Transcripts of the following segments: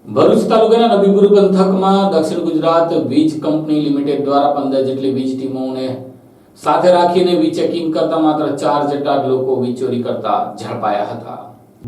ભરૂચ તાલુકાના નબીપુર પંથકમાં દક્ષિણ ગુજરાત વીજ કંપની લિમિટેડ દ્વારા 15 જેટલી વીજ ટીમોને સાથે રાખીને વીજ ચેકિંગ કરતા માત્ર 4 જેટલા લોકો વીજ ચોરી કરતા ઝડપાયા હતા।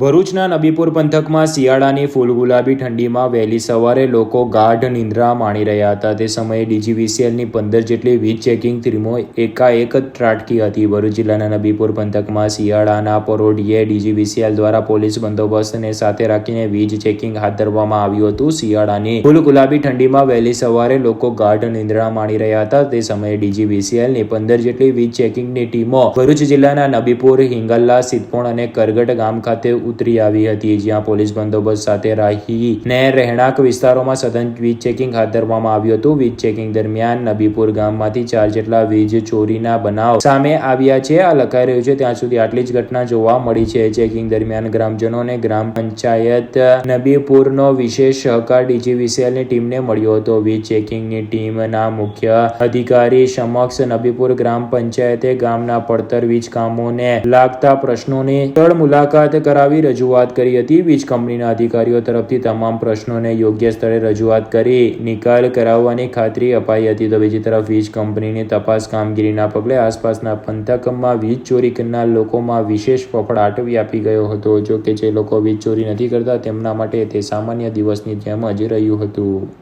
ભરૂચના નબીપુર પંથકમાં શિયાળાની ફૂલગુલાબી ઠંડીમાં વહેલી સવારે લોકો ગાઢ નિંદ્રા માણી રહ્યા હતા। તે સમયે ડીજીવીસીએલની 15 જેટલી વીજ ચેકિંગ ટીમો એકાએક ત્રાટકી હતી। ભરૂચ જિલ્લાના નબીપુર પંથકમાં શિયાળાના પરોઢિયે ડીજીવીસીએલ દ્વારા પોલીસ બંદોબસ્તને સાથે રાખીને વીજ ચેકિંગ હાથ ધરવામાં આવ્યું હતું। શિયાળાની ફૂલગુલાબી ઠંડીમાં વહેલી સવારે લોકો ગાઢ નિંદ્રા માણી રહ્યા હતા। તે સમયે ડીજીવીસીએલની 15 જેટલી વીજ ચેકિંગની ટીમો ભરૂચ જિલ્લાના નબીપુર, હિંગલ્લા, સિદ્ધપુર અને કરગટ ગામ ખાતે ઉતરી આવી હતી, જ્યાં પોલીસ બંદોબસ્ત સાથે રહીને રહેણાંક વિસ્તારોમાં સઘન વીજ ચેકિંગ હાથ ધરવામાં આવ્યું હતું। વીજ ચેકિંગ દરમિયાન નબીપુર ગામમાંથી 4 જેટલા વીજ ચોરીના બનાવ સામે આવ્યા છે। આ લખાઈ રહ્યું છે ત્યાં સુધી આટલી જ ઘટના જોવા મળી છે। ચેકિંગ દરમિયાન ગ્રામજનોને ગ્રામ પંચાયત નબીપુરનો વિશેષ સહકાર ડીજીવીસીએલની ટીમને મળ્યો હતો। વીજ ચેકિંગની ટીમના મુખ્ય અધિકારી સમક્ષ નબીપુર ગ્રામ પંચાયતે ગામના પડતર વીજ કામોને લાગતા પ્રશ્નોની સ્થળ મુલાકાત કરાવી રજૂઆત કરી હતી। વીજ કંપનીના અધિકારીઓ તરફથી તમામ પ્રશ્નોને યોગ્ય સ્થળે રજૂઆત કરી નિકાલ કરાવવાની ખાતરી અપાઈ હતી। તો બીજી તરફ વીજ કંપનીની તપાસ કામગીરીના પગલે આસપાસના પંથકમાં વીજ ચોરી કરનાર લોકોમાં વિશેષ ફફડાટ વ્યાપી ગયો હતો। જો કે જે લોકો વીજ ચોરી નથી કરતા તેમના માટે તે સામાન્ય દિવસની જેમ જ રહ્યું હતું।